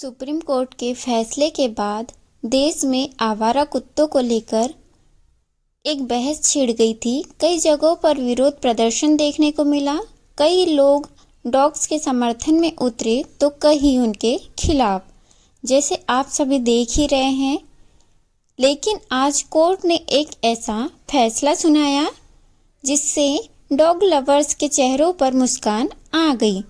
Supreme Court के फैसले के बाद देश में आवारा कुत्तों को लेकर एक बहस छिड़ गई थी। कई जगहों पर विरोध प्रदर्शन देखने को मिला। कई लोग डॉग्स के समर्थन में उतरे तो कई उनके खिलाफ, जैसे आप सभी देख ही रहे हैं। लेकिन आज कोर्ट ने एक ऐसा फैसला सुनाया जिससे डॉग लवर्स के चेहरों पर मुस्कान आ गई।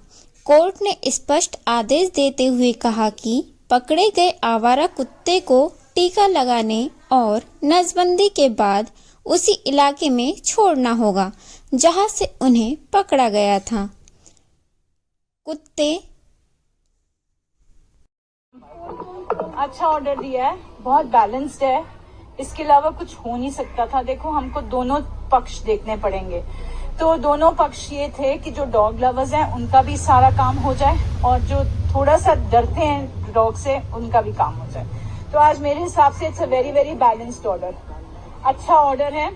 कोर्ट ने स्पष्ट आदेश देते हुए कहा कि पकड़े गए आवारा कुत्ते को टीका लगाने और नसबंदी के बाद उसी इलाके में छोड़ना होगा जहां से उन्हें पकड़ा गया था। कुत्ते अच्छा ऑर्डर दिया है, बहुत बैलेंस्ड है। इसके अलावा कुछ हो नहीं सकता था। देखो, हमको दोनों पक्ष देखने पड़ेंगे। तो दोनों पक्ष ये थे कि जो डॉग लवर्स हैं उनका भी सारा काम हो जाए और जो थोड़ा सा डरते हैं डॉग से उनका भी काम हो जाए। तो आज मेरे हिसाब से it's a very very balanced order, अच्छा ऑर्डर है।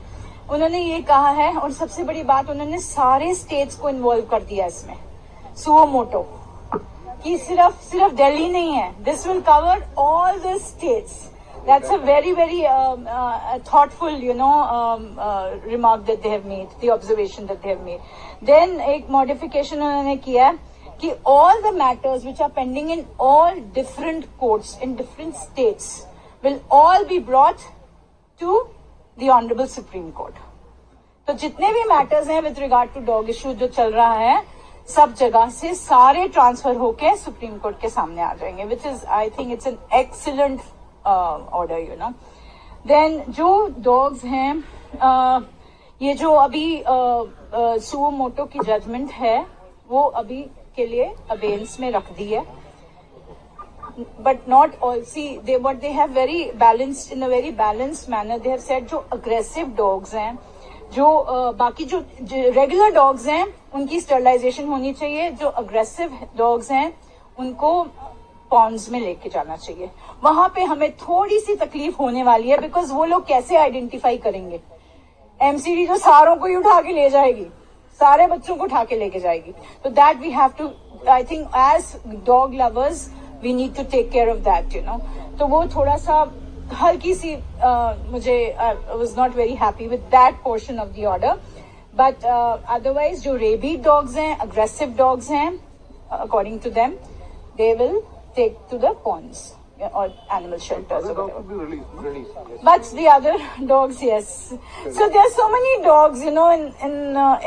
उन्होंने ये कहा है और सबसे बड़ी बात, उन्होंने सारे स्टेट्स को इन्वॉल्व कर दिया इसमें। सुओ मोटो कि सिर्फ दिल्ली नहीं है, this will cover all the states. That's a very, very thoughtful, remark that they have made, the observation that they have made. Then एक modification उन्होंने किया कि all the matters which are pending in all different courts in different states will all be brought to the Honorable Supreme Court. तो जितने भी matters हैं with regard to dog issue जो चल रहा है, सब जगह से सारे ट्रांसफर होके सुप्रीम कोर्ट के सामने आ जाएंगे, which is, I think it's an excellent order, then जो डॉग्स हैं, ये जो अभी सुओ मोटो की जजमेंट है वो अभी के लिए अबेंस में रख दी है, but not all. See they but they have very balanced, in a very balanced manner they have said जो अग्रेसिव डॉग्स हैं, जो बाकी जो रेगुलर डॉग्स हैं उनकी स्टरलाइजेशन होनी चाहिए। जो अग्रेसिव डॉग्स हैं उनको पॉन्ड्स में लेके जाना चाहिए। वहां पे हमें थोड़ी सी तकलीफ होने वाली है, बिकॉज वो लोग कैसे आइडेंटिफाई करेंगे। एमसीडी जो सारों को ही उठा के ले जाएगी, सारे बच्चों को उठा के लेके जाएगी। तो that we have to, I think as dog lovers we need to take care of that, तो वो थोड़ा सा हल्की सी मुझे was not very happy with that portion of the order. But otherwise जो रेबीड डॉग्स हैं, अग्रेसिव डॉग्स हैं, according to them they will take to the ponds or animal shelters or whatever. But the other dogs, yes. So there are so many dogs, in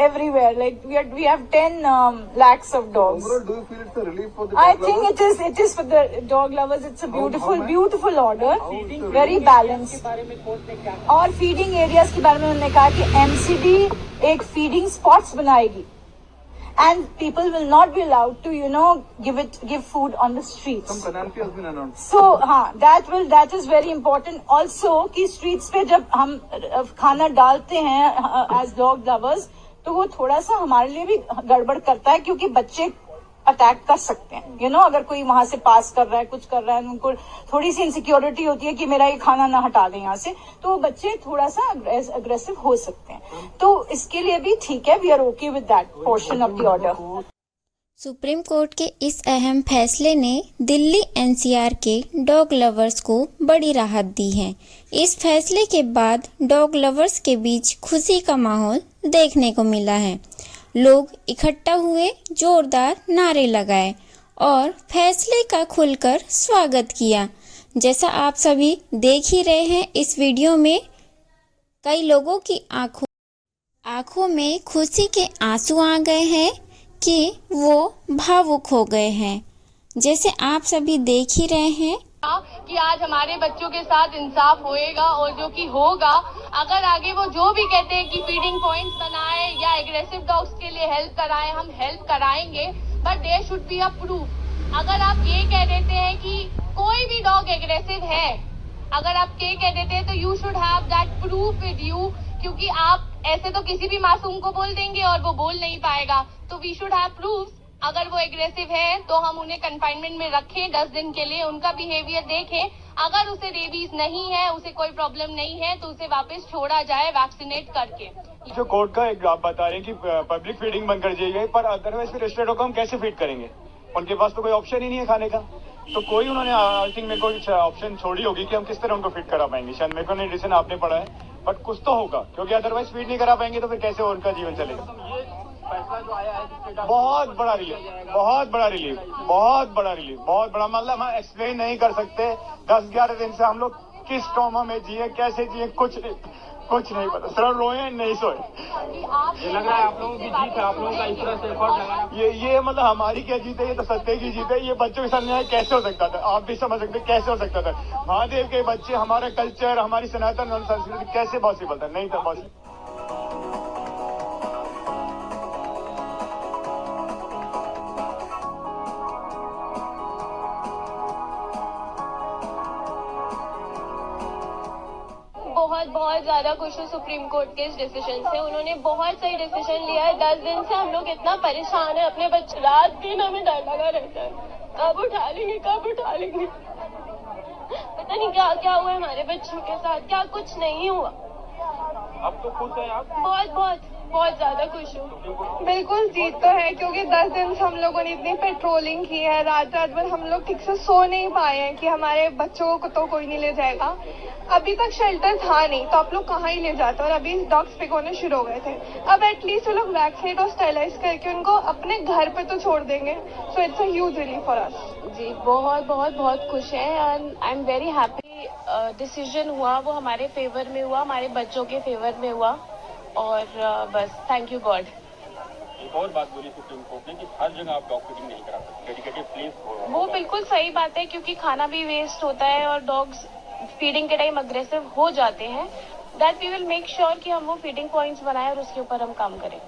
everywhere. Like we have 10 lakhs of dogs. Overall, do you feel it's a relief for the I dog think lovers? it is for the dog lovers. It's a beautiful order, very balanced. और feeding areas के बारे में उन्होंने कहा कि MCD एक feeding spots बनाएगी. And people will not be allowed to, give food on the streets. Some penalty has been announced. So, that is very important. Also, कि streets पे जब हम खाना डालते हैं as dog lovers, तो वो थोड़ा सा हमारे लिए भी गड़बड़ करता है, क्योंकि बच्चे अटैक कर सकते हैं। अगर कोई वहां से पास कर रहा है, कुछ कर रहा है, उनको थोड़ी सी इनसिक्योरिटी होती है कि मेरा ये खाना ना हटा दें यहाँ से, तो बच्चे थोड़ा सा अग्रेसिव हो सकते हैं। तो इसके लिए भी ठीक है, we are okay with that portion of the order. Supreme Court के इस अहम फैसले ने दिल्ली एनसीआर के डॉग लवर्स को बड़ी राहत दी है। इस फैसले के बाद डॉग लवर्स के बीच खुशी का माहौल देखने को मिला है। लोग इकट्ठा हुए, जोरदार नारे लगाए और फैसले का खुलकर स्वागत किया। जैसा आप सभी देख ही रहे हैं इस वीडियो में, कई लोगों की आंखों में खुशी के आंसू आ गए हैं कि वो भावुक हो गए हैं। जैसे आप सभी देख ही रहे हैं कि आज हमारे बच्चों के साथ इंसाफ होएगा और जो कि होगा। अगर आगे वो जो भी कहते हैं कि फीडिंग पॉइंट्स बनाए या एग्रेसिव डॉग्स के लिए हेल्प कराएं, हम हेल्प कराएंगे, but there should be a proof. अगर आप ये कह देते हैं कि कोई भी डॉग एग्रेसिव है, अगर आप ये कह देते हैं तो you should have that proof with you, क्योंकि आप ऐसे तो किसी भी मासूम को बोल देंगे और वो बोल नहीं पाएगा। तो वी शुड हैव प्रूफ। अगर वो एग्रेसिव है तो हम उन्हें कंफाइनमेंट में रखें 10 दिन के लिए, उनका बिहेवियर देखें। अगर उसे रेबीज नहीं है, उसे कोई प्रॉब्लम नहीं है, तो उसे वापस छोड़ा जाए वैक्सीनेट करके। जो कोर्ट का एक आप बता रहे हैं कि पब्लिक फीडिंग बंद कर दी गई, पर अदरवाइज फिर रेस्टोरेंटों को हम कैसे फीड करेंगे? उनके पास तो कोई ऑप्शन ही नहीं है खाने का। तो कोई उन्होंने आई थिंक मेरे को ऑप्शन छोड़ी होगी कि हम किस तरह उनको फिट करा पाएंगे। शायद मेरे को नहीं डिसीजन आपने पढ़ा है, बट कुछ तो होगा, क्योंकि अदरवाइज फिट नहीं करा पाएंगे तो फिर कैसे उनका जीवन चलेगा। फैसला जो आया है बहुत बड़ा रिलीफ, बहुत बड़ा रिलीफ, बहुत बड़ा रिलीफ, बहुत बड़ा, मतलब हम एक्सप्लेन नहीं कर सकते। 10-11 दिन से हम लोग किस ट्रॉमा में जिए, कैसे जिए, कुछ नहीं पता, सिर्फ रोए नहीं सोए। ये लग रहा है आप लोगों की जीत है, आप लोगों का इस तरह से एफर्ट लगाना। ये मतलब हमारी क्या जीत है, ये तो सत्य की जीत है। ये बच्चों के साथ न्याय कैसे हो सकता था, आप भी समझ सकते कैसे हो सकता था। महादेव के बच्चे, हमारा कल्चर, हमारी सनातन संस्कृति कैसे पॉसिबल था, नहीं था पॉसिबल। बहुत ज्यादा खुश हूँ सुप्रीम कोर्ट के इस डिसीजन से। उन्होंने बहुत सही डिसीजन लिया है। 10 दिन से हम लोग इतना परेशान है, अपने बच्चे, रात दिन हमें डर लगा रहता है, कब उठा लेंगे, कब उठा लेंगे। पता नहीं क्या क्या हुआ है हमारे बच्चों के साथ, क्या कुछ नहीं हुआ। अब तो खुश है आप? बहुत ज्यादा खुश हूँ। बिल्कुल जीत तो है, क्योंकि 10 दिन से हम लोगों ने इतनी पेट्रोलिंग की है, रात भर हम लोग ठीक से सो नहीं पाए हैं कि हमारे बच्चों को तो कोई नहीं ले जाएगा। अभी तक शेल्टर था नहीं, तो आप लोग कहाँ ही ले जाते, और अभी डॉग्स पिक होने शुरू हो गए थे। अब एटलीस्ट वो लोग वैक्सीनेट और स्टेरिलाइज करके उनको अपने घर पे तो छोड़ देंगे। So it's a huge relief for us. जी बहुत खुश है, and I am very happy. Decision हुआ वो हमारे फेवर में हुआ, हमारे बच्चों के फेवर में हुआ, और बस थैंक यू गॉड। एक और बात बोली सुप्रीम कोर्ट ने कि हर जगह आप डॉग फीडिंग नहीं करा सकते, डेडिकेटेड प्लेस वो बिल्कुल सही बात है, क्योंकि खाना भी वेस्ट होता है और डॉग्स फीडिंग के टाइम अग्रेसिव हो जाते हैं। That we will make sure कि हम वो फीडिंग पॉइंट्स बनाएं और उसके ऊपर हम काम करें।